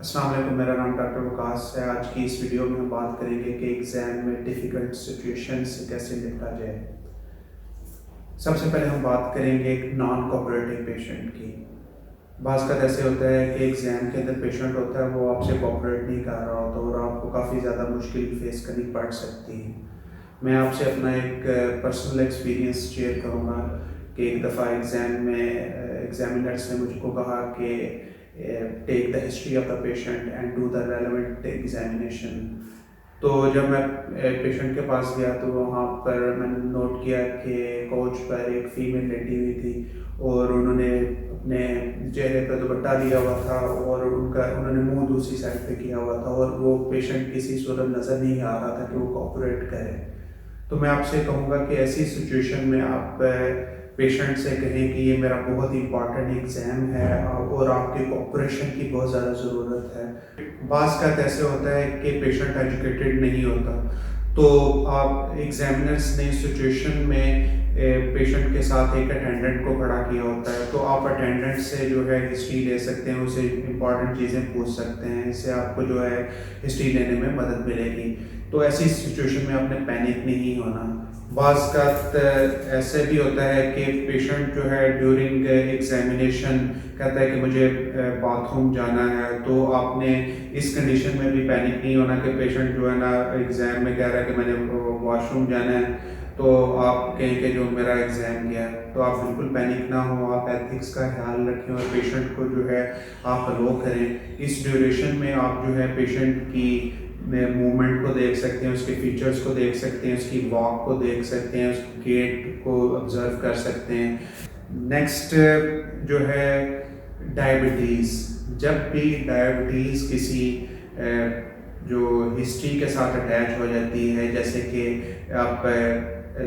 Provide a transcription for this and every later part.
अस्सलाम वालेकुम, मेरा नाम डॉक्टर वकास है। आज की इस वीडियो में हम बात करेंगे कि एग्ज़ाम में डिफ़िकल्ट सिचुएशन से कैसे निपटा जाए। सबसे पहले हम बात करेंगे एक नॉन कोऑपरेटिव पेशेंट की। बाज़ का ऐसे होता है कि एग्ज़ाम के अंदर पेशेंट होता है, वो आपसे कोऑपरेट नहीं कर रहा होता और आपको काफ़ी ज़्यादा मुश्किल फेस करनी पड़ सकती है। मैं आपसे अपना एक पर्सनल एक्सपीरियंस शेयर करूँगा कि एक दफ़ा एग्ज़ाम में एग्ज़ामिनर्स ने मुझको कहा कि take the history of the patient and do the relevant examination. तो जब मैं पेशेंट के पास गया तो वहाँ पर मैंने नोट किया कि कोच पर एक फ़ीमेल लेटी हुई थी और उन्होंने अपने चेहरे पर दुपट्टा लिया हुआ था और उन्होंने मुंह दूसरी साइड पे किया हुआ था और वो पेशेंट किसी सूरत नज़र नहीं आ रहा था कि वो कोऑपरेट करे। तो मैं आपसे कहूँगा कि ऐसी सिचुएशन में आप पेशेंट से कहें कि ये मेरा बहुत इंपॉर्टेंट एग्ज़ाम है और आपके कोऑपरेशन की बहुत ज़्यादा ज़रूरत है। बाज़ का ऐसे होता है कि पेशेंट एजुकेटेड नहीं होता, तो आप एग्जामिनर्स ने सिचुएशन में पेशेंट के साथ एक अटेंडेंट को खड़ा किया होता है, तो आप अटेंडेंट से जो है हिस्ट्री ले सकते हैं, उसे इंपॉर्टेंट चीज़ें पूछ सकते हैं। इससे आपको जो है हिस्ट्री लेने में मदद मिलेगी। तो ऐसी सिचुएशन में आपने पैनिक नहीं होना। बाज़ का ऐसे भी होता है कि पेशेंट जो है ड्यूरिंग एग्जामिनेशन कहता है कि मुझे बाथरूम जाना है, तो आपने इस कंडीशन में भी पैनिक नहीं होना कि पेशेंट जो है ना एग्ज़ाम में कह रहा है कि मैंने वॉशरूम जाना है, तो आप कहें कि जो मेरा एग्ज़ाम गया। तो आप बिल्कुल पैनिक ना हो, आप एथिक्स का ख्याल रखें और पेशेंट को जो है आप अलो करें। इस ड्यूरेशन में आप जो है पेशेंट की मूवमेंट को देख सकते हैं, उसके फीचर्स को देख सकते हैं, उसकी वॉक को देख सकते हैं, उसकी गेट को ऑब्ज़र्व कर सकते हैं। नेक्स्ट जो है डायबिटीज़। जब भी डायबिटीज़ किसी जो हिस्ट्री के साथ अटैच हो जाती है, जैसे कि आप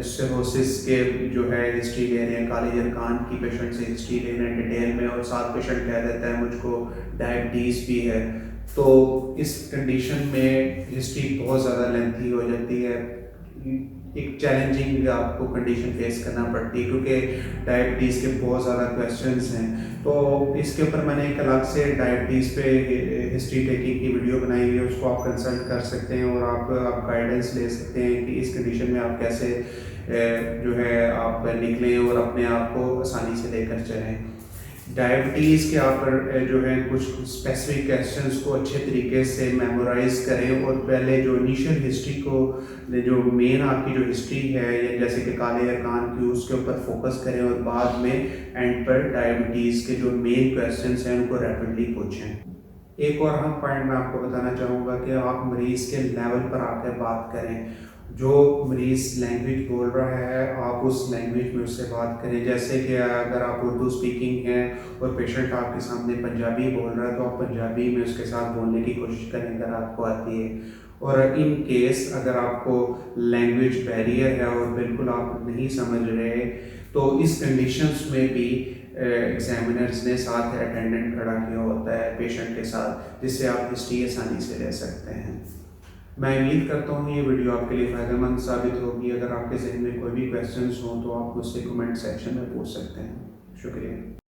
सिरोसिस के जो है हिस्ट्री ले रहे हैं, काले अरकान की पेशेंट से हिस्ट्री ले रहे हैं डिटेल में और साथ पेशेंट कह देता है मुझको डायबिटीज़ भी है, तो इस कंडीशन में हिस्ट्री बहुत ज़्यादा लेंथी हो जाती है। एक चैलेंजिंग आपको कंडीशन फेस करना पड़ती है क्योंकि डायबिटीज़ के बहुत ज़्यादा क्वेश्चंस हैं। तो इसके ऊपर मैंने एक अलग से डायबिटीज़ पे हिस्ट्री टेकिंग की वीडियो बनाई हुई है, उसको आप कंसल्ट कर सकते हैं और आप गाइडेंस ले सकते हैं कि इस कंडीशन में आप कैसे जो है आप निकलें और अपने आप को आसानी से लेकर चलें। डायबिटीज़ के आप जो है कुछ स्पेसिफिक क्वेश्चंस को अच्छे तरीके से मेमोराइज करें और पहले जो इनिशियल हिस्ट्री को जो मेन आपकी जो हिस्ट्री है या जैसे कि काले अरकान की उसके ऊपर फोकस करें और बाद में एंड पर डायबिटीज़ के जो मेन क्वेश्चंस हैं उनको रैपिडली पूछें। एक और अहम पॉइंट मैं आपको बताना चाहूँगा कि आप मरीज़ के लेवल पर आकर बात करें। जो मरीज़ लैंग्वेज बोल रहा है आप उस लैंग्वेज में उससे बात करें। जैसे कि अगर आप उर्दू स्पीकिंग हैं और पेशेंट आपके सामने पंजाबी बोल रहा है तो आप पंजाबी में उसके साथ बोलने की कोशिश करें अगर आपको आती है। और इन केस अगर आपको लैंग्वेज बैरियर है और बिल्कुल आप नहीं समझ रहे, तो इस कंडीशंस में भी एग्जामिनर्स ने साथ अटेंडेंट खड़ा किया होता है पेशेंट के साथ, जिससे आप हिस्ट्री आसानी से ले सकते हैं। मैं उम्मीद करता हूँ ये वीडियो आपके लिए फ़ायदेमंद साबित होगी। अगर आपके ज़हन में कोई भी क्वेश्चंस हों तो आप मुझसे कमेंट सेक्शन में पूछ सकते हैं। शुक्रिया।